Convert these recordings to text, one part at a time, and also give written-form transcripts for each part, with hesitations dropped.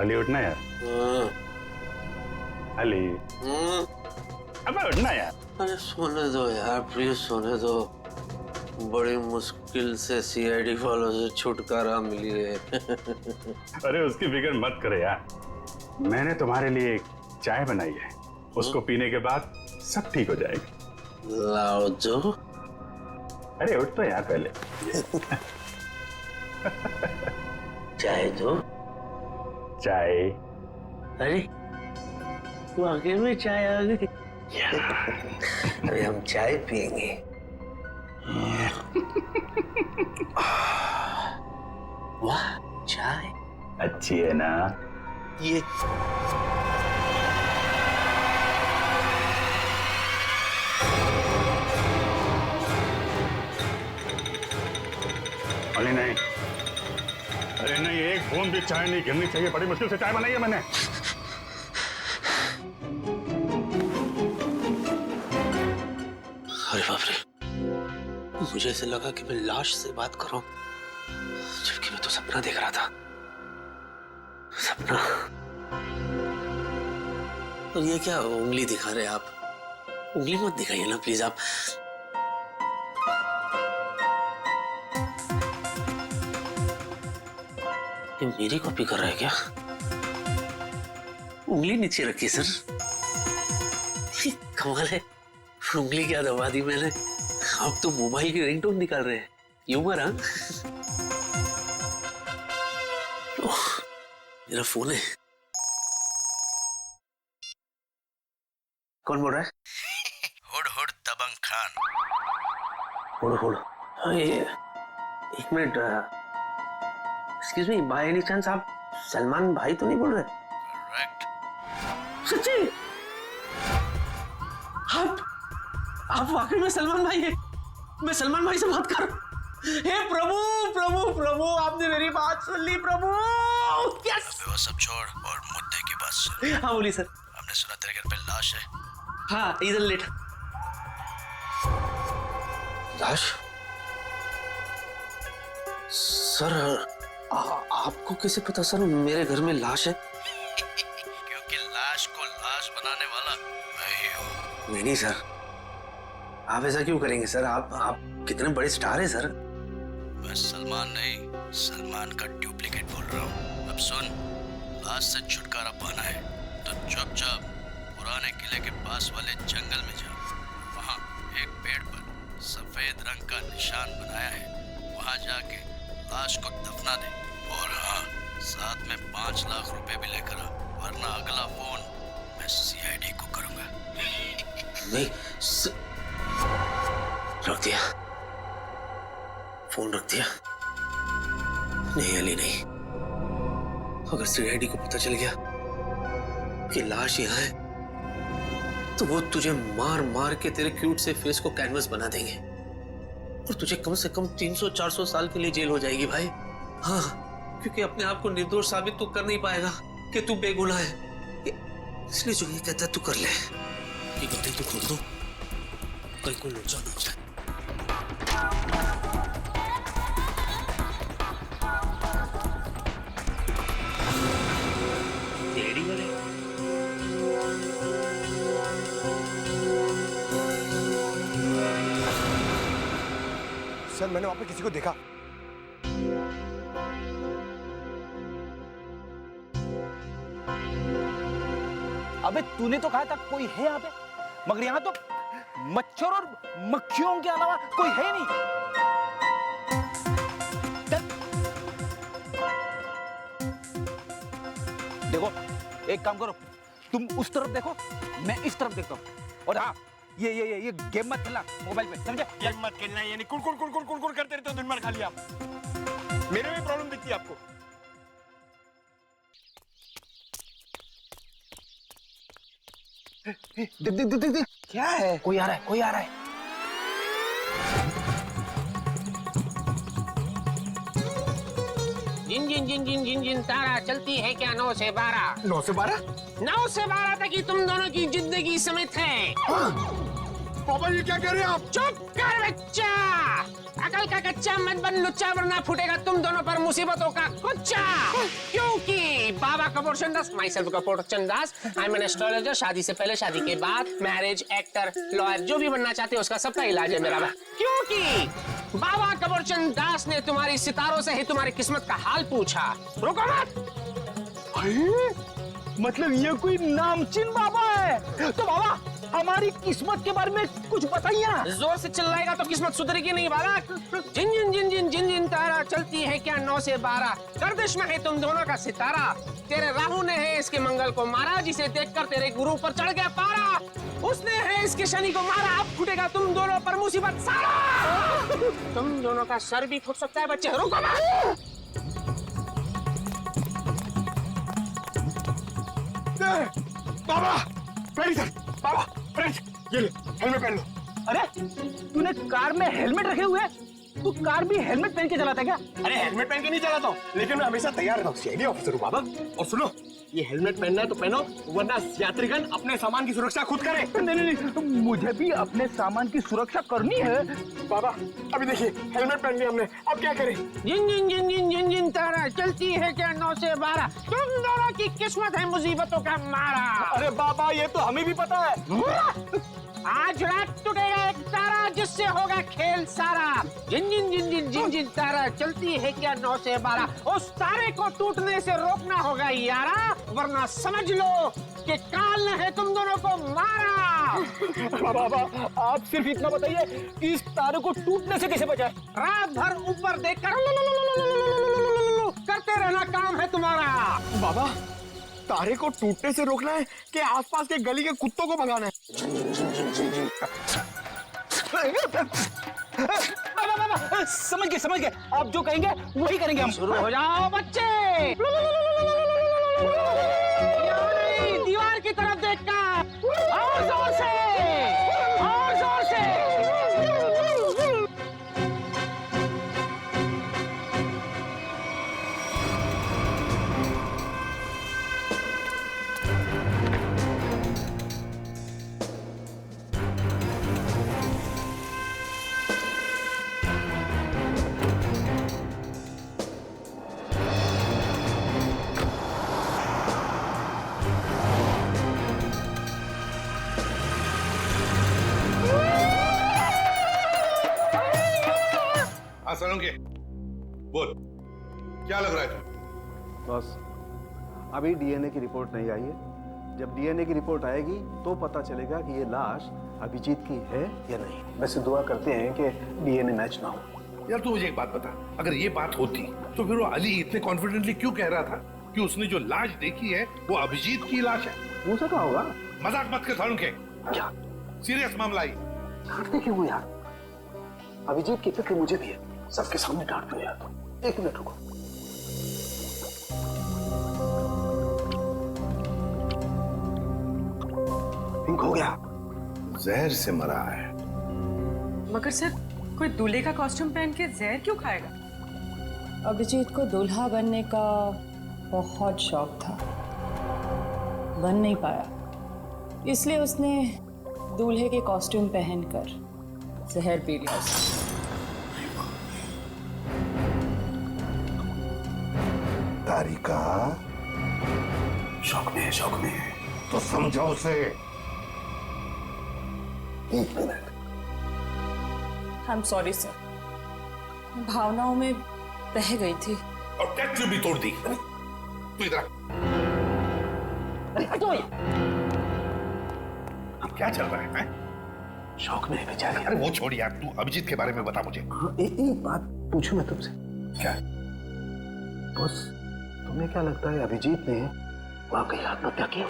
अली उठना यार। अली अबे उठना यार। अरे सोने दो यार, प्लीज सोने दो। बड़ी मुश्किल से सीआईडी वालों से छुटकारा मिली है। अरे उसकी फिक्र मत करे यार, मैंने तुम्हारे लिए एक चाय बनाई है, उसको पीने के बाद सब ठीक हो जाएगा। लाओ जो। अरे उठ तो यार पहले। चाय दो। चाय। अरे तू आगे में चाय आ गई। अरे हम चाय पियेंगे। वाह चाय अच्छी है ना ये। अली नहीं, अरे नहीं, एक बूंद भी चाय नहीं गिरनी चाहिए। बड़ी मुश्किल से चाय बनाई है मैंने। अरे बाप रे, मुझे ऐसे लगा कि मैं लाश से बात कर रहा हूं, जबकि मैं तो सपना देख रहा था। सपना। और ये क्या उंगली दिखा रहे आप? उंगली मत दिखाइए ना प्लीज आप। ये मेरी कॉपी कर रहा है क्या? उंगली नीचे रखी सर। कमाल है, उंगली क्या दबा दी मैंने। आप तो मोबाइल की रिंगटोन निकाल रहे हैं। ह्यूमर हाँ? मेरा फोन है। कौन बोल रहा है? हुड हुड दबंग खान। हुड हुड। एक minute. Excuse me, by any chance आप सलमान भाई तो नहीं बोल रहे? करेक्ट। सच्ची? आप वाकई में सलमान भाई हैं? मैं सलमान भाई से बात कर रहा हूँ। हे प्रभु प्रभु प्रभु, आपने मेरी बात सुन ली प्रभु। यस। वो सब छोड़ और मुद्दे की बात सुन। हाँ बोलिए सर। हमने सुना तेरे घर पे लाश है। हाँ इधर लेटा। लाश? सर आपको कैसे पता सर मेरे घर में लाश है? क्योंकि लाश को लाश बनाने वाला मैं ही हूँ। नहीं सर, आप ऐसा क्यों करेंगे सर? आप कितने बड़े स्टार हैं सर। मैं सलमान नहीं, सलमान का डुप्लीकेट बोल रहा हूँ। अब सुन, लाश से छुटकारा पाना है तो चुपचाप पुराने किले के पास वाले जंगल में जा। वहाँ एक पेड़ पर सफेद रंग का निशान बनाया है, वहाँ जाके लाश को दफना दे। और हाँ, साथ में 5 लाख रुपए भी लेकर आ, वरना अगला फोन मैं सीआईडी को करूंगा। नहीं रख दिया, फोन रख दिया। नहीं अली नहीं, अगर सीआईडी को पता चल गया कि लाश यहाँ है तो वो तुझे मार मार के तेरे क्यूट से फेस को कैनवस बना देंगे और तुझे कम से कम 300-400 साल के लिए जेल हो जाएगी भाई। हाँ, क्योंकि अपने आप को निर्दोष साबित तो कर नहीं पाएगा कि तू बेगुनाह है, इसलिए जो ये कहता है तू कर ले। ये गड्ढे तो खोल दो, कहीं कोई लोचा ना हो जाए। सर मैंने वहां पे किसी को देखा। अबे तूने तो कहा था कोई है यहाँ पे, मगर यहाँ तो मच्छर और मक्खियों के अलावा कोई है नहीं। देखो एक काम करो, तुम उस तरफ देखो, मैं इस तरफ देखता हूँ। और हाँ ये गेम मत खेलना मोबाइल पे, समझे? गेम मत खेलना, यानी कुड़ करते रहते हो दिन भर खाली आप। मेरे में प्रॉब्लम दिखती है आपको। देख क्या है? कोई आ रहा है। जिन जिन जिन जिन जिन जिन तारा चलती है क्या 9 से 12? 9 से 12? 9 से 12 तक ही तुम दोनों की जिंदगी समेत है। पापा ये क्या कह रहे हैं आप? चुप कर बच्चा, अकल का कच्चा मत बन लुच्चा, वरना फूटेगा तुम दोनों पर मुसीबतों का कुच्चा। क्योंकि बाबा Kapoor Chandas, myself Kapoor Chandas, I am an astrologer. शादी से पहले, शादी के बाद, मैरिज, एक्टर, लॉयर, जो भी बनना चाहते हो उसका सबका इलाज है मेरा। क्योंकि बाबा कपूर चंदास ने तुम्हारी सितारों से ही तुम्हारी किस्मत का हाल पूछा। रुको मत। मतलब ये कोई नामचीन बाबा है? तो बाबा हमारी किस्मत के बारे में कुछ बताइए ना। जोर से चिल्लाएगा तो किस्मत सुधरेगी नहीं बालक। जिन जिन जिन जिन जिन जिन तारा चलती है क्या 9 से 12, गर्दिश में है तुम दोनों का सितारा। तेरे राहु ने है इसके मंगल को मारा, जिसे देखकर तेरे गुरु पर चढ़ गया पारा। उसने है इसके शनि को मारा, अब फूटेगा तुम दोनों पर मुसीबत सारा। तुम दोनों का सर भी फूट सकता है बच्चे। रुको मत। बाबा प्लीज बाबा प्लीज ये ले हेलमेट पहन लो। अरे तूने कार में हेलमेट रखे हुए हैं? तू कार भी हेलमेट पहन के चलाता है क्या? अरे हेलमेट पहन के नहीं चलाता हूँ, लेकिन मैं हमेशा तैयार रहता हूँ। सीआईडी ऑफिसर हूँ बाबा। और सुनो, ये हेलमेट पहनना है तो पहनो, वरना यात्रीगण अपने सामान की सुरक्षा खुद करे। नहीं नहीं नहीं, मुझे भी अपने सामान की सुरक्षा करनी है। बाबा अभी देखिए हेलमेट पहन लिया हमने, अब क्या करें? जिन जिन जिन जिन जिन जिन तारा चलती है क्या 9 से 12, तुम दोनों की किस्मत है मुसीबतों का मारा। अरे बाबा ये तो हमें भी पता है। आज रात टूटेगा एक तारा, जिससे होगा खेल सारा। जिन जिन जिन जिन जिन जिन तारा चलती है क्या 9 से 12, उस तारे को टूटने से रोकना होगा यारा, वरना समझ लो कि काल ने है तुम दोनों को मारा। बाबा आप सिर्फ इतना बताइए कि इस तारे को टूटने से कैसे बचाए? रात भर ऊपर देखकर करते रहना काम है तुम्हारा। बाबा तारे को टूटने से रोकना है कि आसपास के गली के कुत्तों को भगाना है? बाबा समझ गए, आप जो कहेंगे वही करेंगे हम। शुरू हो जाओ बच्चे। दीवार की तरफ देखकर और जोर से, और जोर से। सोलंकी बोल, क्या लग रहा है तुझे? बस अभी डीएनए की रिपोर्ट नहीं आई है। जब डीएनए की रिपोर्ट आएगी तो पता चलेगा कि ये लाश अभिजीत की है या नहीं। वैसे दुआ करते हैं कि डीएनए मैच ना हो। यार तू मुझे एक बात बता, अगर ये बात होती तो फिर वो अली इतने कॉन्फिडेंटली क्यों कह रहा था कि उसने जो लाश देखी है वो अभिजीत की लाश है? हो सका होगा। मजाक मत कर सोलंकी, क्या सीरियस मामला है। डांटते क्यों हो यार? अभिजीत की फिक्र मुझे भी है, सबके सामने डांट दो यार। 1 मिनट रुको। पिंक हो गया, जहर से मरा है। मगर सर कोई दूल्हे का कॉस्ट्यूम पहन के जहर क्यों खाएगा? अभिजीत को दूल्हा बनने का बहुत शौक था, बन नहीं पाया, इसलिए उसने दूल्हे के कॉस्ट्यूम पहनकर जहर पी लिया। तारिका शौक में है, शौक में है। तो समझो उसे। 1 minute. I am sorry sir, भावनाओं में बह गई थी। और टैक्सी भी तोड़ दी। तू इधर अरे हटो ये। क्या चल रहा है? शौक में है बेचारी। अरे वो छोड़ यार, तू अभिजीत के बारे में बता मुझे। हाँ, एक बात पूछूं मैं तुमसे? क्या? बॉस, तुम्हें क्या लगता है अभिजीत ने वाकई आत्महत्या की?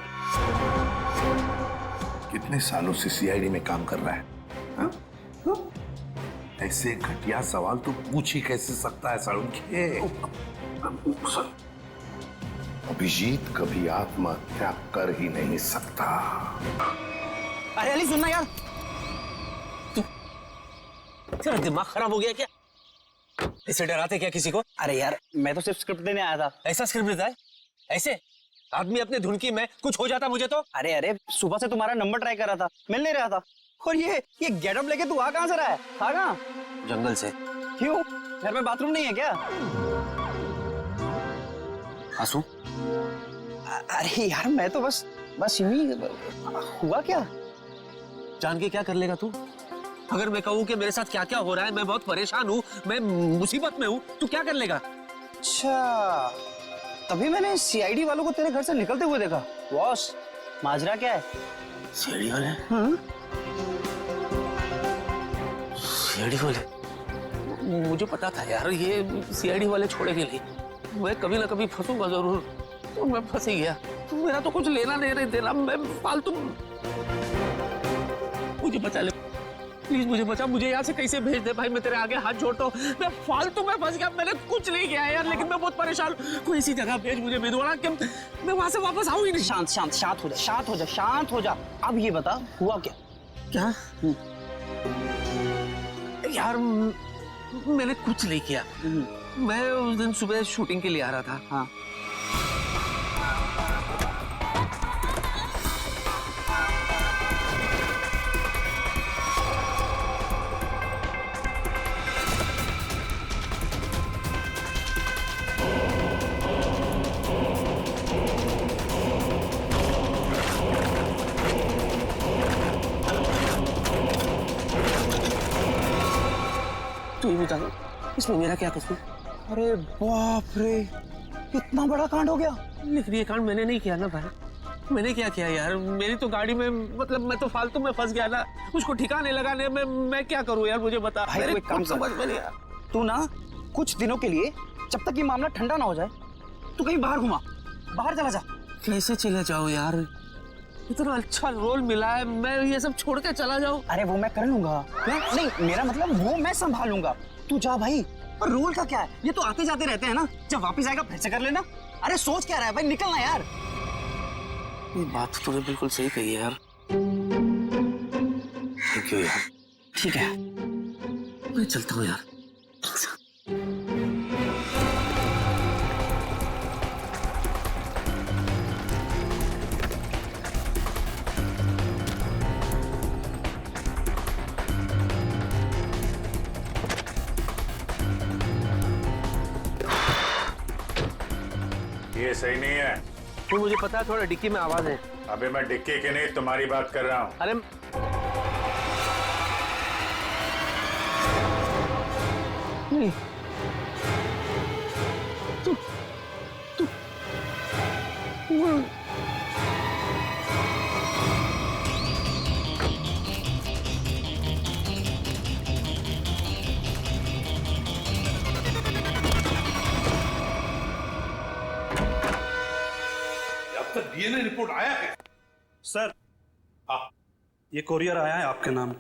कितने सालों से सीआईडी में काम कर रहा है? हाँ? ऐसे घटिया सवाल तो पूछ ही कैसे सकता है सोलंकी? अभिजीत कभी आत्महत्या कर ही नहीं सकता। अरे अली सुनना यार, तेरा दिमाग खराब हो गया क्या? ऐसे डराते क्या किसी को? अरे यार मैं तो सिर्फ स्क्रिप्ट देने आया था। ऐसा स्क्रिप्ट देता है? ऐसे आदमी अपने धुनकी में कुछ हो जाता मुझे तो। अरे सुबह से तुम्हारा नंबर ट्राई कर रहा था, मिल नहीं रहा था। और ये गेटअप लेके तू आ कहाँ से रहा है? था कहाँ? जंगल से। क्यों? घर में बाथरूम नहीं है क्या? आंसू? अरे यार मैं तो बस यूं ही। हुआ क्या? जान के क्या कर लेगा तू? अगर मैं कहूँ कि मेरे साथ क्या क्या हो रहा है, मैं बहुत परेशान हूँ, मैं मुसीबत में हूँ, तू क्या कर लेगा? अच्छा, तभी मैंने सीआईडी वालों को तेरे घर से निकलते हुए देखा। बॉस, माजरा क्या है? सीआईडी वाले? सीआईडी वाले? मुझे पता था यार, ये सीआईडी वाले छोड़ेंगे नहीं। मैं कभी ना कभी फंसूंगा जरूर। तो मैं फंस ही गया। मेरा तो कुछ लेना नहीं देना, मैं फालतू। मुझे बचा ले प्लीज, मुझे बचा। मुझे यहाँ से कैसे भेज दे भाई, मैं तेरे आगे हाथ जोड़ता हूँ। मैं फालतू में फंस गया, मैंने कुछ नहीं किया यार, लेकिन मैं बहुत परेशान हूँ। कोई ऐसी जगह भेज मुझे भिदवाड़ा कि मैं वहां से वापस आऊँ ही नहीं। शांत हो जा। अब ये बता हुआ क्या? क्या? यार मैंने कुछ नहीं किया। मैं उस दिन सुबह शूटिंग के लिए आ रहा था। हाँ। तू ही बता, इसमें मेरा क्या कसूर? अरे बाप रे, इतना बड़ा कांड हो गया। लेकिन ये कांड मैंने नहीं किया ना भाई। मैंने क्या किया यार? मेरी तो गाड़ी में, मतलब मैं तो फालतू में फंस गया ना। उसको ठिकाने लगाने में मैं क्या करूं यार, मुझे बता। भाई तू एक काम समझ में नहीं। तू ना कुछ दिनों के लिए, जब तक ये मामला ठंडा ना हो जाए, तू कहीं बाहर घुमा, बाहर चला जा। कैसे चले जाओ यार? इतना अच्छा रोल मिला है, मैं ये सब छोड़ के चला जाऊं? अरे वो मैं कर लूंगा। नहीं, मेरा मतलब वो मैं संभालूंगा। तू जा भाई। और रोल का क्या है, ये तो आते जाते रहते हैं ना। जब वापस आएगा फिर से कर लेना। अरे सोच क्या रहा है भाई, निकलना यार। ये बात तूने बिल्कुल सही कही है यार। थैंक यू यार। ठीक है, मैं चलता हूँ यार। ये सही नहीं है। तो मुझे पता है, थोड़ा डिक्की में आवाज है। अबे मैं डिक्की की नहीं, तुम्हारी बात कर रहा हूँ। अरे नहीं, तू अब तक डीएनए रिपोर्ट आया है? सर, हाँ ये कोरियर आया है आपके नाम।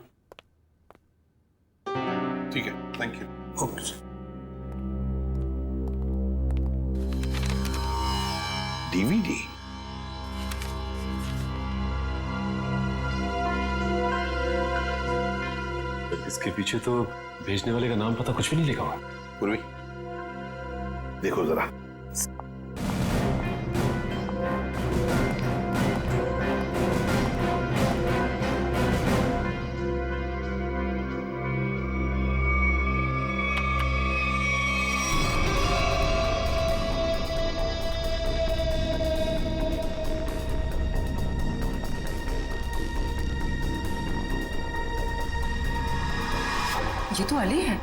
ठीक है, thank you. Okay sir. DVD? इसके पीछे तो भेजने वाले का नाम पता कुछ भी नहीं लिखा हुआ। पूर्वी, देखो जरा। ये तो अली है।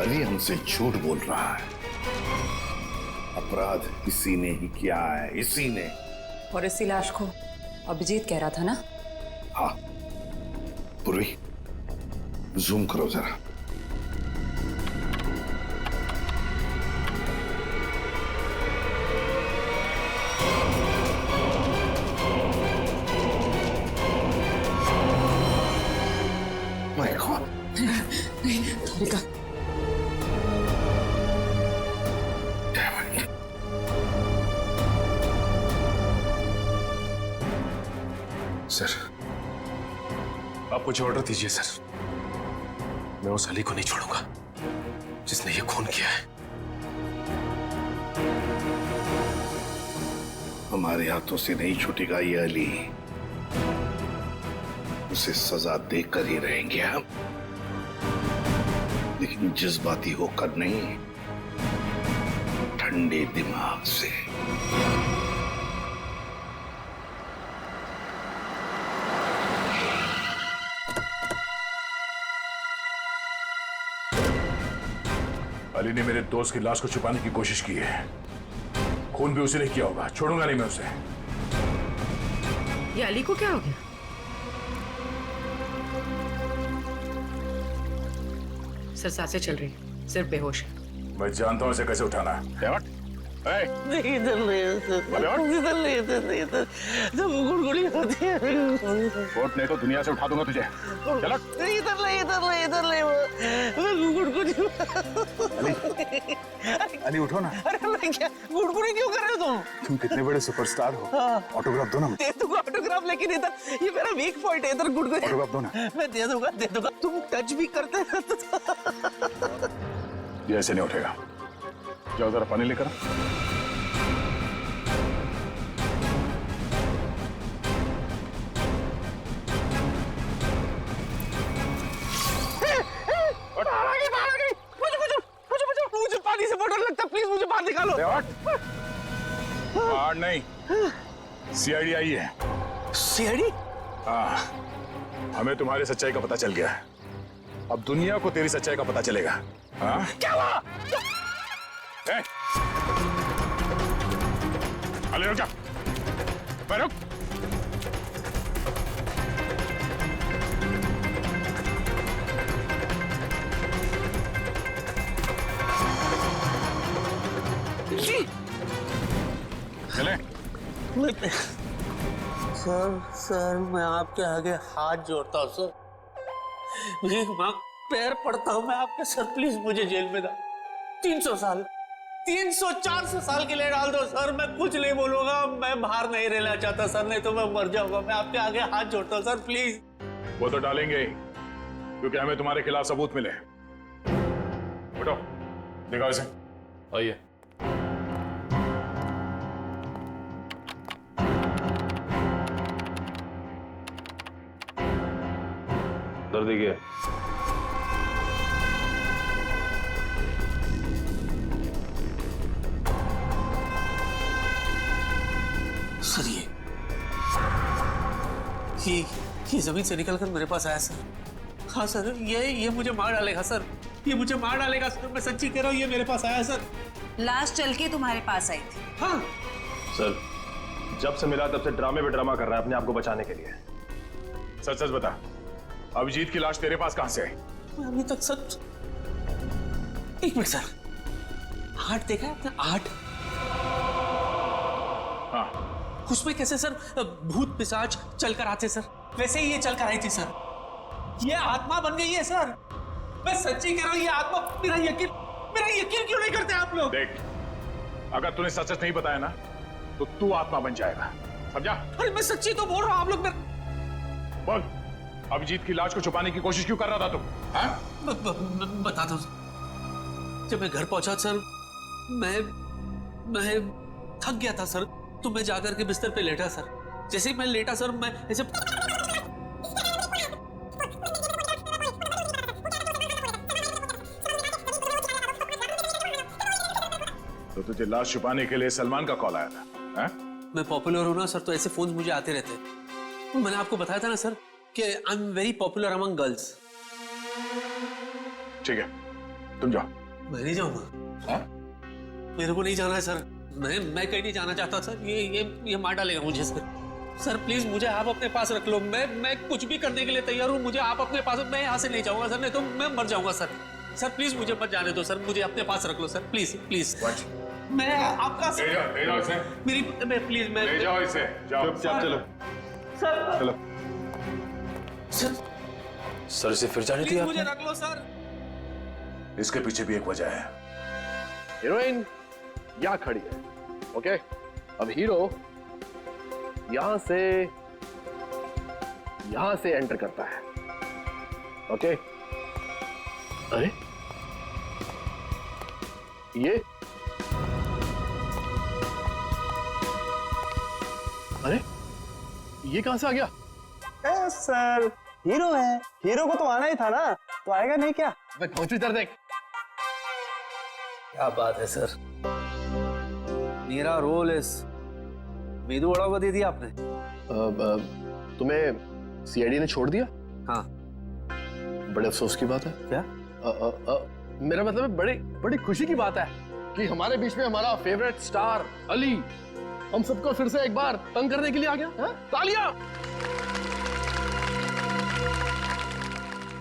अली हमसे झूठ बोल रहा है। अपराध इसी ने ही किया है, इसी ने। और इसी लाश को अभिजीत कह रहा था ना? हाँ पूर्वी, जूम करो जरा। माय गॉड, नहीं, आप कुछ ऑर्डर दीजिए सर। मैं उस अली को नहीं छोड़ूंगा जिसने ये खून किया है। हमारे हाथों से नहीं छूटेगा ये अली। उसे सजा देकर ही रहेंगे हम, लेकिन जज्बाती होकर नहीं, ठंडे दिमाग से। अली ने मेरे दोस्त की लाश को छुपाने की कोशिश की है। खून भी उसी ने किया होगा, छोड़ूंगा नहीं मैं उसे। ये अली को क्या हो गया? सर सांसें चल रही, सिर्फ बेहोश है। मैं जानता हूं इसे कैसे उठाना है। नहीं इधर नहीं, इधर नहीं, इधर नहीं, इधर जब गुड़गुड़ी होती है। कोर्ट नहीं तो दुनिया से उठा दूंगा तुझे। चलो। इधर नहीं, इधर नहीं, इधर नहीं, मैं गुड़गुड़ी। अली उठो ना। अरे मैं क्या गुड़गुड़ी क्यों कर रहे हो तुम? तुम कितने बड़े सुपरस्टार हो। ऑटोग्राफ दो ना। दे दूंगा ऑटोग्राफ, लेकिन इधर ये मेरा वीक पॉइंट है, इधर गुड़गुड़ी। ऑटोग्राफ दो ना। मैं दे दूंगा। तुम टच भी करते हो ये ऐसे नहीं उठेगा। जाओ जरा पानी लेकर। मुझे पानी से बहुत डर लगता है, प्लीज मुझे बाहर निकालो। बाहर नहीं, सीआईडी आई है। सीआईडी? हाँ, हमें तुम्हारी सच्चाई का पता चल गया है। अब दुनिया को तेरी सच्चाई का पता चलेगा। हाँ? क्या हुआ? अली रुक जा, रुक। चले। सर मैं आपके आगे हाथ जोड़ता हूँ सर, भीख मांग पैर पड़ता हूँ मैं आपके सर, प्लीज मुझे जेल में डाल। 300 साल 300-400 साल के लिए डाल दो सर, मैं कुछ नहीं बोलूंगा, मैं बाहर नहीं रहना चाहता सर, नहीं तो मैं मर जाऊंगा। मैं आपके आगे हाथ जोड़ता हूँ सर, प्लीज। वो तो डालेंगे ही, क्योंकि हमें तुम्हारे खिलाफ सबूत मिले। उठो, दिखाओ इसे। आइए। दर्द देखिए। सर ये जमीन से निकलकर मेरे पास आया सर। हाँ सर, ये मुझे मार डालेगा सर, ये मुझे मार डालेगा सर, मैं सच्ची कह रहा हूँ, ये मेरे पास आया सर। लाश चल के तुम्हारे पास आई थी? हाँ सर, जब से मिला तब से ड्रामे पे ड्रामा कर रहा है अपने आप को बचाने के लिए। सच सच बता, अभिजीत की लाश तेरे पास कहां से आई? मैं अभी तक सच। एक मिनट सर, 8 देखा है आपने? 8? हाँ। उसमें कैसे सर भूत पिशाच चलकर आते सर, वैसे ही ये चलकर आई थी सर। ये आत्मा बन गई है सर, मैं सच्ची कह रहा हूँ, ये आत्मा। मेरा यकीन क्यों नहीं करते आप लोग? देख, अगर तूने सच सच नहीं बताया ना तो तू आत्मा बन जाएगा, समझा? अरे मैं सच्ची तो बोल रहा हूँ, आप लोग बोल, अभिजीत की लाश को छुपाने की कोशिश क्यों कर रहा था तुम? बताता हूँ। जब मैं घर पहुंचा सर, मैं थक गया था सर, तो मैं जाकर के बिस्तर पे लेटा सर। जैसे ही मैं लेटा सर, मैं ऐसे तो तुझे लाश छुपाने के लिए सलमान का कॉल आया था? है? मैं पॉपुलर हूं ना सर, तो ऐसे फोन मुझे आते रहते हैं। मैंने आपको बताया था ना सर कि I am very popular among girls. ठीक है, तुम जाओ। मैं नहीं जाऊंगा। मेरे को नहीं जाना है सर, मैं कहीं नहीं जाना चाहता सर। ये मार डालेगा मुझे सर। सर प्लीज मुझे आप अपने पास रख लो, मैं कुछ भी करने के लिए तैयार हूँ। मुझे आप अपने पास, मैं यहाँ से नहीं जाऊंगा सर, नहीं तो मैं मर जाऊंगा सर। सर प्लीज मुझे मत जाने दो सर, मुझे अपने पास रख लो सर, प्लीज प्लीज। मैं आपका ले जाओ इसे। मेरी प्लीज मैं ले जाओ इसे, जाओ। चुपचाप चलो। सर चलो। सर सर इसे फिर जाने दिया मुझे रख लो सर। इसके पीछे भी एक वजह है। हीरोइन यहाँ खड़ी है, ओके? अब हीरो यहां से एंटर करता है। ओके। अरे ये अरे ये कहां से आ गया? सर हीरो है, हीरो को तो आना ही था ना, तो आएगा नहीं क्या? पहुंचू इधर देख। क्या बात है सर, मेरा रोल इस मेदू वड़ा को दे दिया आपने। तुम्हें सीआईडी ने छोड़ दिया? हाँ। बड़े अफसोस की बात है। क्या? मेरा मतलब है बड़ी बड़ी खुशी की बात है कि हमारे बीच में हमारा फेवरेट स्टार अली हम सबको फिर से एक बार तंग करने के लिए आ गया है? तालियां!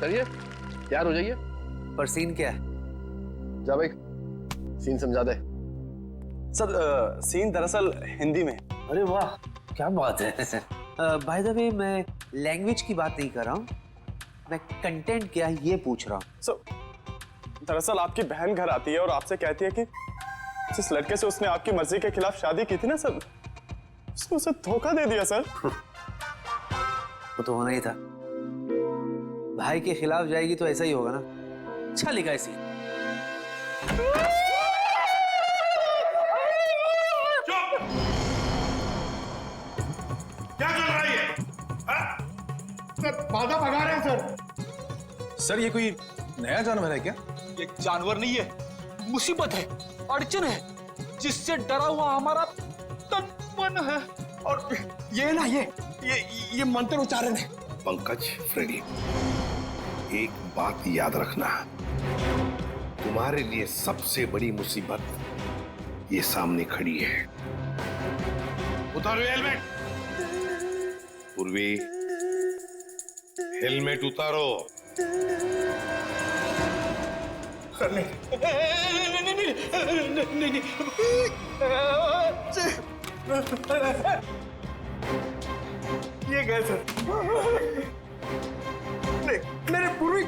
चलिए तैयार हो जाइए। पर सीन क्या है? जा भाई सीन समझा दे। सर सीन दरअसल हिंदी में। अरे वाह क्या बात है। बाय द वे मैं लैंग्वेज की बात नहीं कर रहा हूँ, मैं कंटेंट क्या है ये पूछ रहा हूँ। सर दरअसल आपकी बहन घर आती है और आपसे कहती है कि जिस लड़के से उसने आपकी मर्जी के खिलाफ शादी की थी ना सर, उसने उसे धोखा दे दिया सर। वो तो होना ही था, भाई के खिलाफ जाएगी तो ऐसा ही होगा ना। अच्छा लिखा है सीन। क्या चल रहा है ये? सर बाधा भगा रहे हैं सर। सर ये कोई नया जानवर है क्या? ये जानवर नहीं है, मुसीबत है, अड़चन है, जिससे डरा हुआ हमारा तन मन है। और ये ना ये मंत्र उच्चारण है। पंकज फ्रेडी, एक बात याद रखना, तुम्हारे लिए सबसे बड़ी मुसीबत ये सामने खड़ी है। उतारो हेलमेट। पूर्वी हेलमेट उतारो। नहीं। ये गए सर। मेरे पूर्वी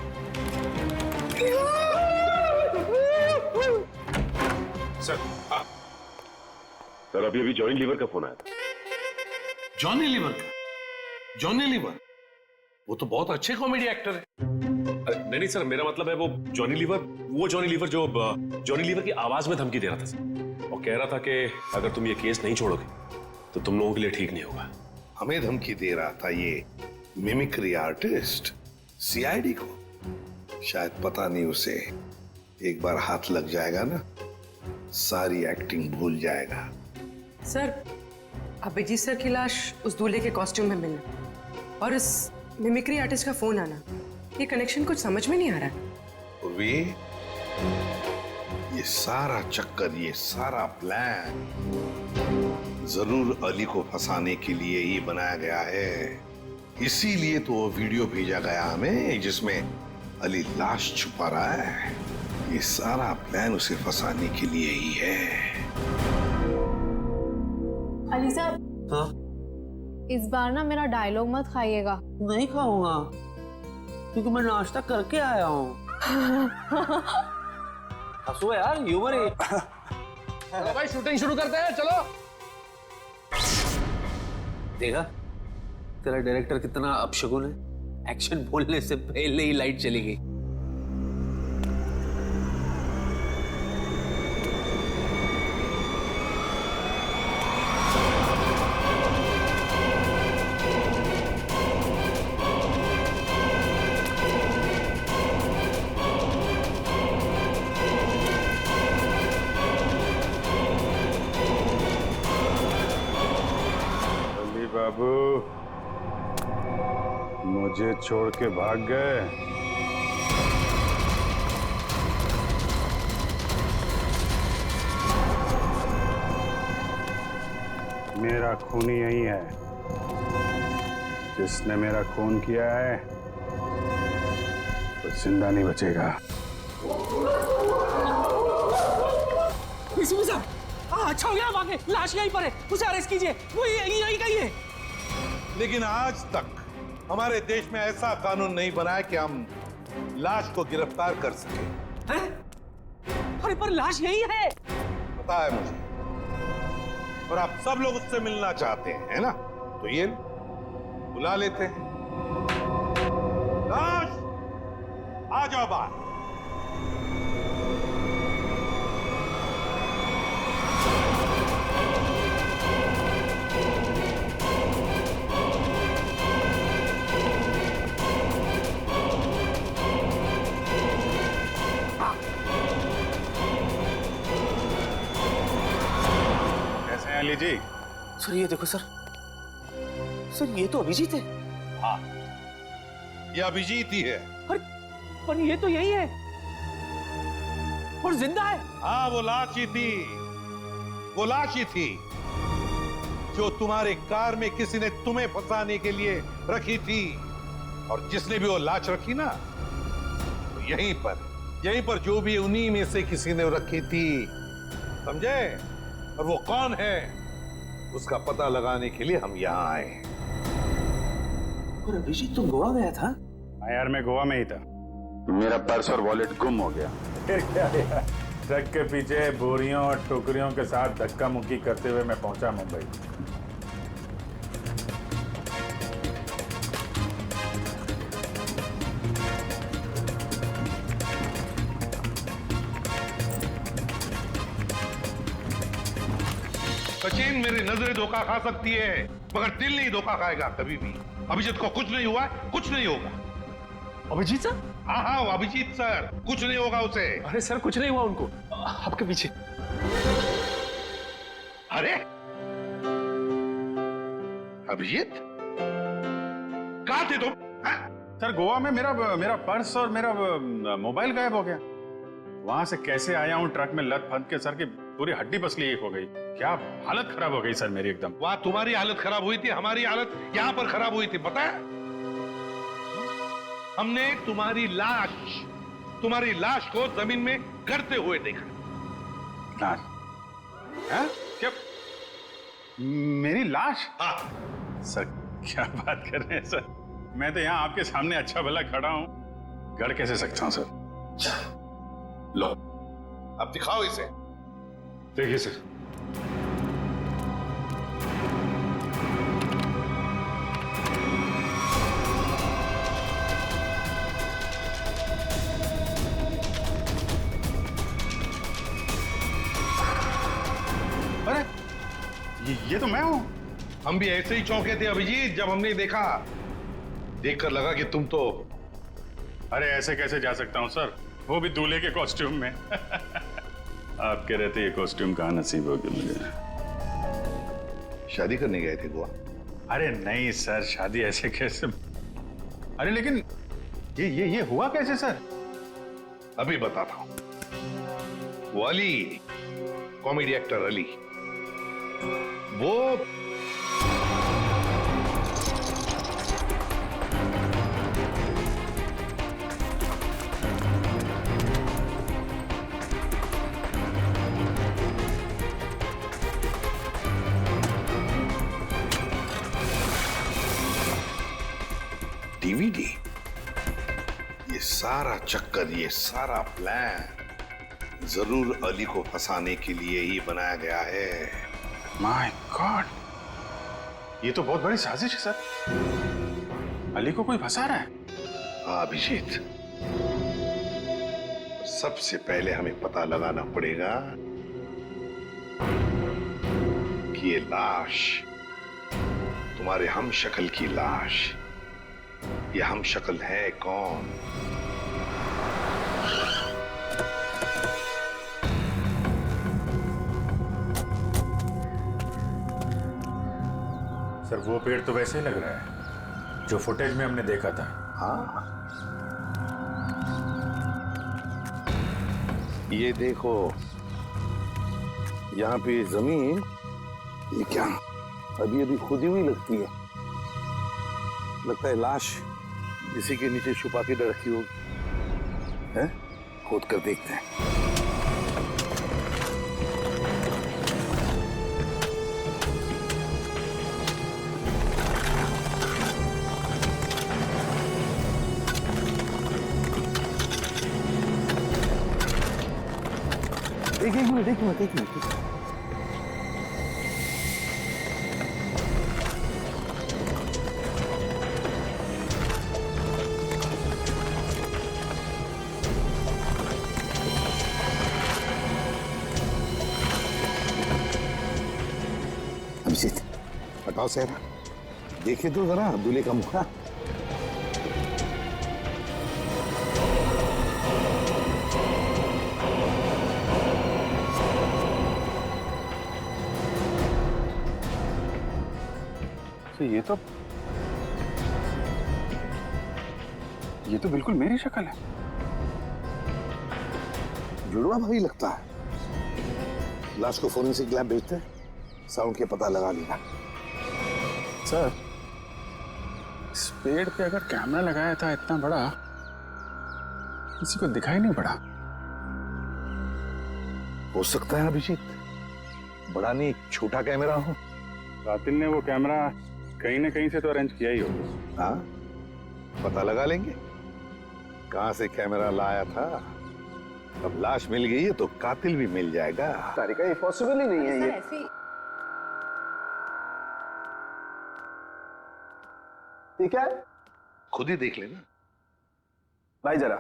सर अभी जॉनी लीवर का फोन आया था। जॉनी लीवर का? जॉनी लीवर वो तो बहुत अच्छे कॉमेडी एक्टर है। नहीं सर, मेरा मतलब है वो जॉनी लीवर जो जॉनी लीवर की आवाज में धमकी दे रहा था सर, और कह रहा था कि अगर तुम ये केस नहीं छोड़ोगे तो तुम लोगों के लिए ठीक नहीं होगा। हमें धमकी दे रहा था ये मिमिक्री आर्टिस्ट सीआईडी को। शायद पता नहीं उसे एक बार हाथ लग जाएगा ना, सारी एक्टिंग भूल जाएगा। सर अभिजीत सर की लाश उस दूल्हे के कॉस्ट्यूम में मिलना और इस मिमिक्री आर्टिस्ट का फोन आना, ये कनेक्शन कुछ समझ में नहीं आ रहा है। वे ये सारा चक्कर, ये सारा प्लान जरूर अली को फंसाने के लिए ही बनाया गया है। इसीलिए तो वो वीडियो भेजा गया हमें जिसमें अली लाश छुपा रहा है। ये सारा प्लान उसे फंसाने के लिए ही है। अली साहब, हाँ? इस बार ना मेरा डायलॉग मत खाइएगा। नहीं खाऊंगा क्योंकि मैं नाश्ता करके आया हूँ। हंसो यार, ह्यूमर है। चलो भाई शूटिंग शुरू करते हैं, चलो। देखा तेरा डायरेक्टर कितना अपशगुन है, एक्शन बोलने से पहले ही लाइट चली गई। बाबू मुझे छोड़ के भाग गए। मेरा खून यही है, जिसने मेरा खून किया है वो जिंदा नहीं बचेगा। अच्छा हो गया, वाकई लाश यहीं पर है, उसे अरेस्ट कीजिए, वो यहीं कहीं है। लेकिन आज तक हमारे देश में ऐसा कानून नहीं बना है कि हम लाश को गिरफ्तार कर सके। अरे पर लाश यही है। पता है मुझे, और आप सब लोग उससे मिलना चाहते हैं, है ना? तो ये बुला लेते हैं। लाश आ जाओ बाहर। कैसे हैं अली जी? सर ये देखो सर, ये तो अभिजीत है। हाँ, ये अभिजीत ही है। पर ये तो यही है और जिंदा है। हाँ, वो लाश ही थी, वो लाश ही थी जो तुम्हारे कार में किसी ने तुम्हें फंसाने के लिए रखी थी। और जिसने भी वो लाश रखी ना, तो यहीं पर जो भी उन्हीं में से किसी ने रखी थी, समझे? और वो कौन है उसका पता लगाने के लिए हम यहाँ आए हैं। और अभिजीत तुम गोवा गया था? हाँ यार, मैं गोवा में ही था। मेरा पर्स और वॉलेट गुम हो गया। फिर क्या यार, ट्रक के पीछे बोरियों और टोकरियों के साथ धक्का मुक्की करते हुए मैं पहुंचा मुंबई। सचिन, मेरी नजरें धोखा खा सकती है मगर दिल नहीं धोखा खाएगा कभी भी। अभिजीत को कुछ नहीं हुआ, कुछ नहीं होगा। अभिजीत सर? हाँ, अभिजीत सर, कुछ नहीं होगा उसे। अरे सर, कुछ नहीं हुआ उनको, आपके पीछे। अरे अभिजीत, कहाँ थे तुम? सर, गोवा में मेरा पर्स और मेरा मोबाइल गायब हो गया। वहां से कैसे आया हूँ ट्रक में लद फंद के, सर की पूरी हड्डी पसली एक हो गई। क्या हालत खराब हो गई सर मेरी एकदम। वहां तुम्हारी हालत खराब हुई थी, हमारी हालत यहाँ पर खराब हुई थी, पता है? हमने तुम्हारी लाश को जमीन में गड़ते हुए देखा। लाश? हाँ? क्या मेरी लाश? हाँ। सर क्या बात कर रहे हैं सर, मैं तो यहाँ आपके सामने अच्छा भला खड़ा हूँ, गड़ कैसे सकता हूँ सर? लो, अब दिखाओ इसे। देखिए सर, अरे ये तो मैं हूं। हम भी ऐसे ही चौंके थे अभिजीत जब हमने देखा। देखकर लगा कि तुम तो। अरे ऐसे कैसे जा सकता हूं सर, वो भी दूल्हे के कॉस्ट्यूम में। आपके रहते ये कॉस्ट्यूम कहाँ नसीब हो गया मुझे। शादी करने गए थे गोवा? अरे नहीं सर, शादी ऐसे कैसे। अरे लेकिन ये हुआ कैसे सर? अभी बताता हूं। वो अली, कॉमेडी एक्टर अली, वो डीवीडी, ये सारा चक्कर, ये सारा प्लान जरूर अली को फंसाने के लिए ही बनाया गया है। माय गॉड, ये तो बहुत बड़ी साजिश है सर। अली को कोई फंसा रहा है? हाँ अभिजीत, सबसे पहले हमें पता लगाना पड़ेगा कि ये लाश, तुम्हारे हम शक्ल की लाश, ये हम शक्ल है कौन? सर वो पेड़ तो वैसे ही लग रहा है जो फुटेज में हमने देखा था। हाँ, ये देखो, यहाँ पे जमीन, ये क्या अभी अभी खुदी हुई लगती है। लगता है लाश इसी के नीचे छुपा के रखी होगी। हैं? खोद कर देखते हैं। एक मिनट। अभिजीत हटाओ सेहरा, देखे तो जरा दूल्हे का मुखड़ा। तो ये तो बिल्कुल मेरी शक्ल है। जुड़वा भाई लगता है। लाश को फोरेंसिक लैब भेजते हैं, साउंड के पता लगा लेगा। सर, इस पेड़ पे अगर कैमरा लगाया था इतना बड़ा, किसी को दिखाई नहीं पड़ा। हो सकता है अभिजीत बड़ा नहीं छोटा कैमरा हो। कातिल ने वो कैमरा कहीं ना कहीं से तो अरेंज किया ही होगा। हाँ, पता लगा लेंगे कहां से कैमरा लाया था। अब लाश मिल गई है तो कातिल भी मिल जाएगा। तारिका, ये पॉसिबल ही नहीं है। ये ठीक है, खुद ही देख लेना भाई जरा।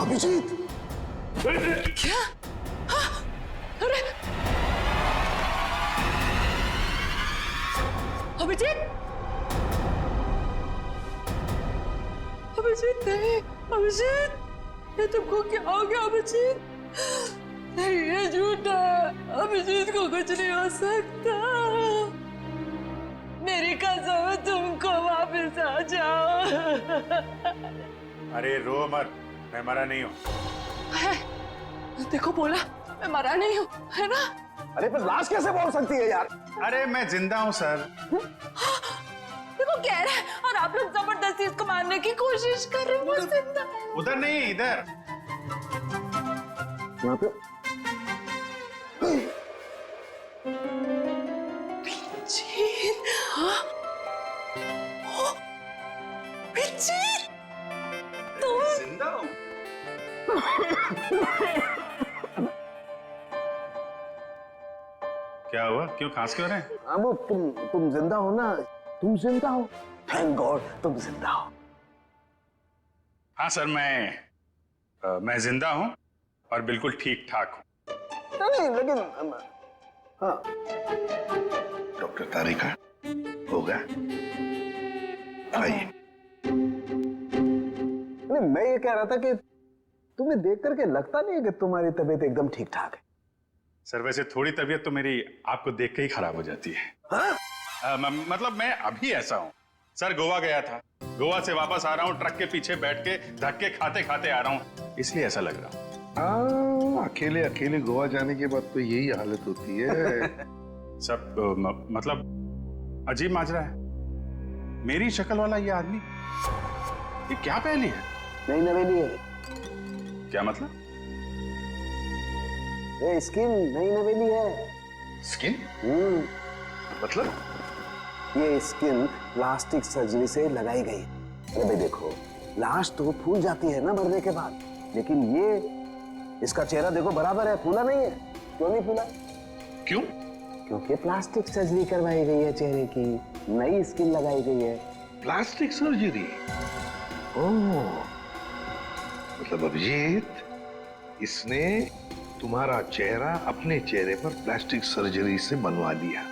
अभिजीत, क्या? अरे अभिजीत, अभिजीत नहीं, अभिजीत, ये तुमको क्या हो गया अभिजीत? नहीं, ये झूठा है, अभिजीत को कुछ नहीं हो सकता। मेरी कसम है, तुमको वापस आ जाओ। अरे रो मत, मैं मरा नहीं हूँ। देखो बोला, मैं मरा नहीं हूँ, है ना? अरे पर लाश कैसे बोल सकती है यार? अरे मैं जिंदा हूँ सर। देखो कह रहा है, और आप लोग जबरदस्ती इसको मारने की कोशिश कर रहे हो। जिंदा उधर नहीं, इधर। यहाँ पे पिंचीर, हाँ? ओ, पिंचीर, तुम जिंदा हूँ। क्या हुआ? क्यों खांस क्यों रहे हैं? हाँ, वो तुम जिंदा हो ना? तुम जिंदा हो, थैंक गॉड तुम जिंदा हो। हाँ सर, मैं जिंदा हूँ और बिल्कुल ठीक ठाक हूँ। नहीं लेकिन हाँ। डॉक्टर तारिका होगा, आइए। नहीं, मैं ये कह रहा था कि तुम्हें देख करके लगता नहीं है कि तुम्हारी तबीयत एकदम ठीक ठाक है। सर वैसे थोड़ी तबीयत तो मेरी आपको देख के ही खराब हो जाती है। हाँ? मतलब मैं अभी ऐसा हूँ सर। गोवा गया था, गोवा से वापस आ रहा हूँ, ट्रक के पीछे बैठ के धक्के खाते खाते आ रहा हूँ, इसलिए ऐसा लग रहा हूँ। अकेले अकेले गोवा जाने के बाद तो यही हालत होती है। सब मतलब अजीब माजरा है। मेरी शक्ल वाला ये आदमी, ये क्या पहली है? नहीं नवेली है। क्या मतलब? ये स्किन नई नवेली है। स्किन? मतलब? ये स्किन प्लास्टिक सर्जरी से लगाई गई। अरे भाई देखो, लाश तो फूल जाती है ना मरने के बाद, लेकिन ये इसका चेहरा देखो बराबर है, फूला नहीं है। क्यों नहीं फूला? क्यों? क्योंकि प्लास्टिक सर्जरी करवाई गई है चेहरे की, नई स्किन लगाई गई है। Plastic surgery? ओह, मतलब अभिजीत इसने तुम्हारा चेहरा अपने चेहरे पर प्लास्टिक सर्जरी से बनवा लिया,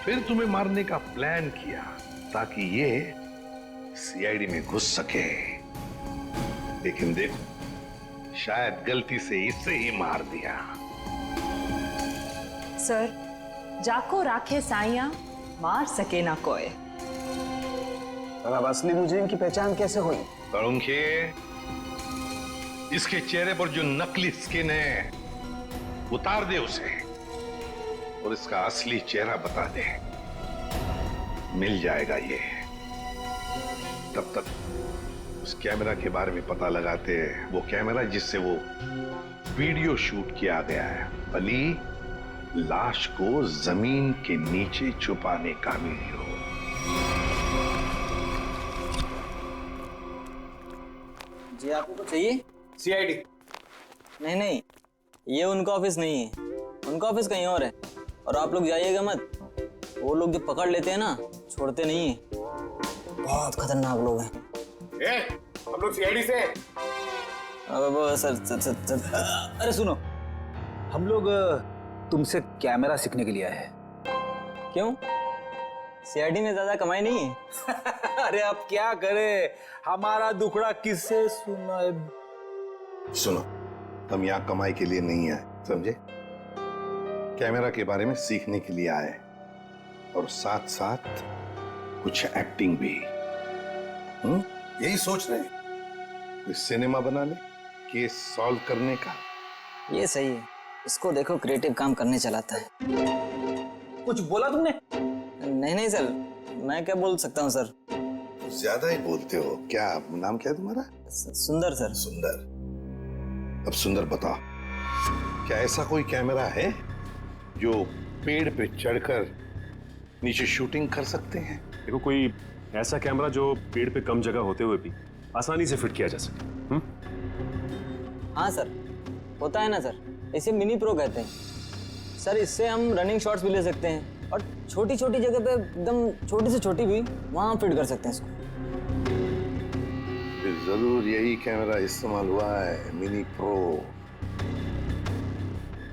फिर तुम्हें मारने का प्लान किया ताकि ये सीआईडी में घुस सके। लेकिन देखो, शायद गलती से इसे ही मार दिया। सर, जाको राखे साइया मार सके ना कोई। और अब असली मुजरिम की पहचान कैसे हुई? तरुणखे, इसके चेहरे पर जो नकली स्किन है उतार दे उसे और इसका असली चेहरा बता दे, मिल जाएगा ये। तब तक उस कैमरा के बारे में पता लगाते हैं, वो कैमरा जिससे वो वीडियो शूट किया गया है। अली लाश को जमीन के नीचे छुपाने का वीडियो। जी आपको कुछ चाहिए? सीआईडी? नहीं नहीं, ये उनका ऑफिस नहीं है, उनका ऑफिस कहीं और है। और आप लोग जाइएगा मत, वो लोग जो पकड़ लेते हैं ना, छोड़ते नहीं है। बहुत खतरनाक लोग हैं। हम लोग सीआईडी से हैं। सर, अरे सुनो, हम लोग तुमसे कैमरा सीखने के लिए आए हैं। क्यों? सीआईडी में ज्यादा कमाई नहीं है? अरे अब क्या करें, हमारा दुखड़ा किससे सुनाए। सुनो, हम यहाँ कमाई के लिए नहीं आए, समझे? कैमरा के बारे में सीखने के लिए आए और साथ साथ कुछ एक्टिंग भी। यही सोच रहे हैं सिनेमा बना ले, केस सॉल्व करने का। ये सही है, इसको देखो क्रिएटिव काम करने चलाता है। कुछ बोला तुमने? नहीं सर, मैं क्या बोल सकता हूँ सर। ज्यादा ही बोलते हो। क्या नाम क्या है तुम्हारा? सुंदर सर। सुंदर। अब सुंदर बताओ, क्या ऐसा कोई कैमरा है जो पेड़ पे चढ़कर नीचे शूटिंग कर सकते हैं? देखो, कोई ऐसा कैमरा जो पेड़ पे कम जगह होते हुए भी आसानी से फिट किया जा सके। हाँ सर, होता है ना सर, इसे मिनी प्रो कहते हैं सर। इससे हम रनिंग शॉट्स भी ले सकते हैं और छोटी छोटी जगह पे एकदम छोटी से छोटी भी वहां फिट कर सकते हैं इसको। जरूर यही कैमरा इस्तेमाल हुआ है, मिनी प्रो।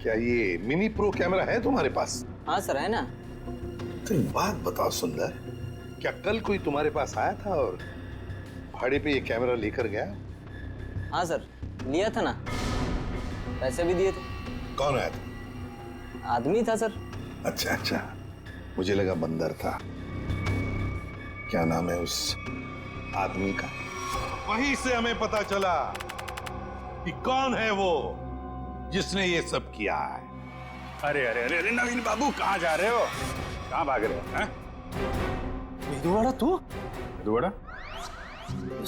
क्या ये मिनी प्रो कैमरा है तुम्हारे पास? हाँ सर, है ना। तो एक बात बताओ सुंदर, क्या कल कोई तुम्हारे पास आया था और भाड़े पे ये कैमरा लेकर गया? हाँ सर, लिया था ना, पैसे भी दिए थे। कौन आया था? आदमी था सर। अच्छा अच्छा, मुझे लगा बंदर था। क्या नाम है उस आदमी का? वहीं से हमें पता चला कि कौन है वो जिसने ये सब किया है। अरे अरे अरे अरे नवीन बाबू, कहाँ जा रहे हो? कहाँ भाग रहे हो? मेदुवाड़ा तू? मेदुवाड़ा?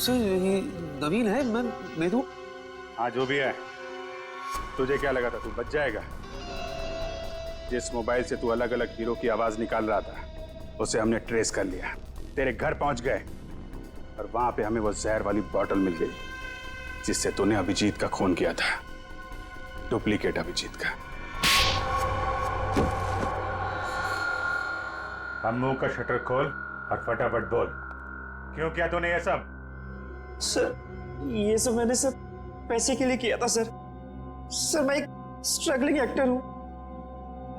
ये नवीन है, मैं मेदु। हाँ, जो भी है, तुझे क्या लगा था तू बच जाएगा? जिस मोबाइल से तू अलग अलग हीरो की आवाज निकाल रहा था, उसे हमने ट्रेस कर लिया। तेरे घर पहुंच गए और वहां पे हमें वो जहर वाली बोतल मिल गई जिससे तूने अभिजीत का खून किया था, डुप्लीकेट अभिजीत का। हम मुंह का शटर खोल और फटाफट बोल, क्यों किया तूने ये सब? सर, ये सब मैंने सर पैसे के लिए किया था सर। सर, मैं एक स्ट्रगलिंग एक्टर हूँ,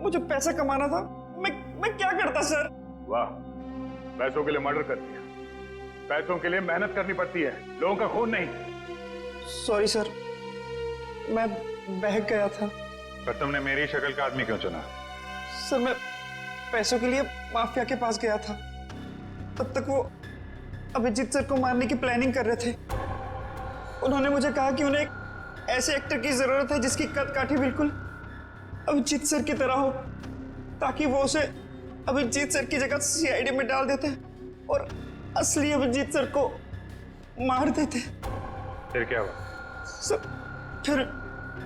मुझे पैसा कमाना था। मैं क्या करता सर? वाह, पैसों के लिए मर्डर कर दिया। पैसों के लिए मेहनत करनी पड़ती है, लोगों का खून नहीं। सॉरी सर, मैं बहक गया था। पर तुमने मेरी शक्ल का आदमी क्यों चुना? सर, मैं पैसों के लिए माफिया के पास गया था। तब तक वो अभिजीत सर को मारने की प्लानिंग कर रहे थे। उन्होंने मुझे कहा कि उन्हें एक ऐसे एक्टर की जरूरत है जिसकी कद काठी बिल्कुल अभिजीत सर की तरह हो, ताकि वो उसे अभिजीत सर की जगह सीआईडी में डाल देते और असली अभिजीत सर को मार देते। फिर क्या हुआ? सर,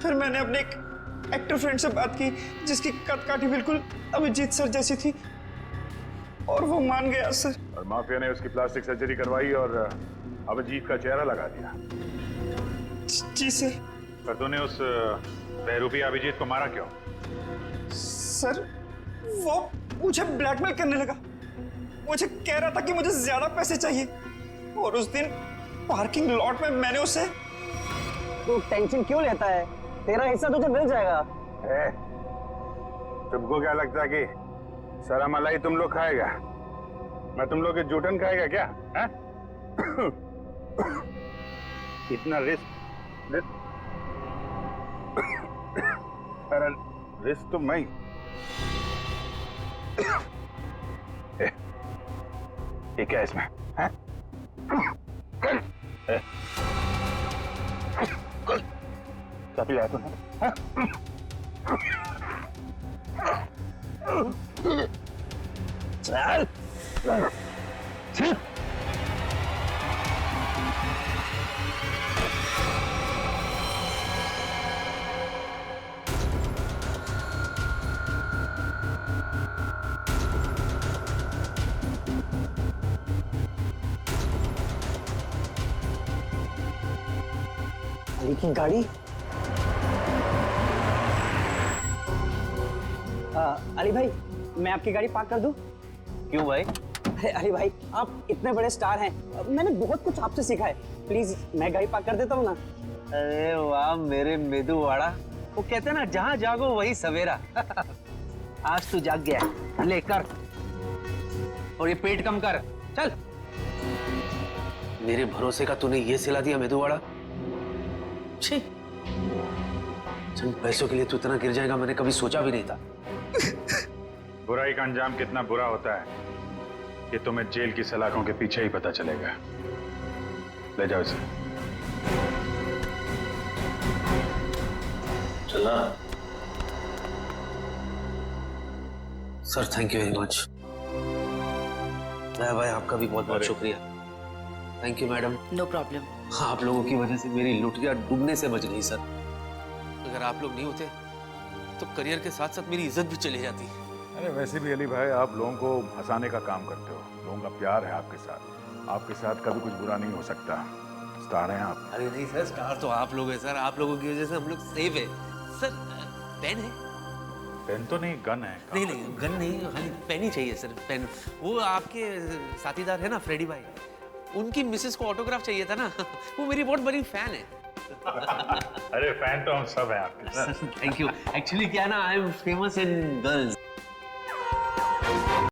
फिर मैंने अपने एक एक्टर फ्रेंड से बात की जिसकी कद काठी बिल्कुल अभिजीत सर जैसी थी, और वो मान गया सर। और माफिया ने उसकी प्लास्टिक सर्जरी करवाई और अभिजीत का चेहरा लगा दिया। जी सर। पर तूने उस बहरूपी अभिजीत को मारा क्यों? सर, वो मुझे ब्लैकमेल करने लगा। मुझे कह रहा था कि मुझे ज्यादा पैसे चाहिए, और उस दिन पार्किंग लॉट में मैंने उसे। तू टेंशन क्यों लेता है? तेरा हिस्सा तुझे मिल जाएगा। तुमको क्या लगता है कि सारा मलाई तुम लोग खाएगा? मैं तुम लोग के जूठन खाएगा क्या? है? इतना रिस्क तो मैं। ये क्या इसमें है? क्या पिलाया तूने? चल। अली की गाड़ी। अली भाई, मैं आपकी गाड़ी पार्क कर दूं? क्यों भाई? अरे अली भाई, आप इतने बड़े स्टार हैं, मैंने बहुत कुछ आपसे सीखा है। प्लीज मैं गाड़ी पार्क कर देता हूँ ना। अरे वाह मेरे मेदूवाड़ा, वो कहते हैं ना जहाँ जागो वही सवेरा। आज तू जाग गया है, ले कर। और ये पेट कम कर, चल। मेरे भरोसे का तूने ये सिला दिया मेदूवाड़ा। छी, चंद पैसों के लिए तू इतना गिर जाएगा मैंने कभी सोचा भी नहीं था। बुराई का अंजाम कितना बुरा होता है ये तुम्हें जेल की सलाखों के पीछे ही पता चलेगा। ले जाओ इसे। चला। Sir thank you very much. भाई आपका भी बहुत बहुत शुक्रिया। Thank you madam. No problem. आप लोगों की वजह से मेरी लुटिया डूबने से बच गई सर। अगर आप लोग नहीं होते तो करियर के साथ साथ मेरी इज्जत भी चली जाती। अरे वैसे भी अली भाई आप लोगों को हंसाने का काम करते हो, लोगों का प्यार है आपके साथ कभी कुछ बुरा नहीं हो सकता। स्टार हैं आप। अरे नहीं सर, स्टार तो आप लोग हैं सर, आप लोगों की वजह से हम लोग सेफ है सर। पेन है? पेन तो नहीं, गन है। नहीं नहीं गन नहीं, खाली पेन ही चाहिए सर। पेन वो आपके साथीदार है ना फ्रेडी भाई, उनकी मिसेस को ऑटोग्राफ चाहिए था ना। वो मेरी बहुत बड़ी फैन है। अरे फैन तो हम सब हैं आपके सर। Thank you. एक्चुअली क्या ना, I am famous in girls.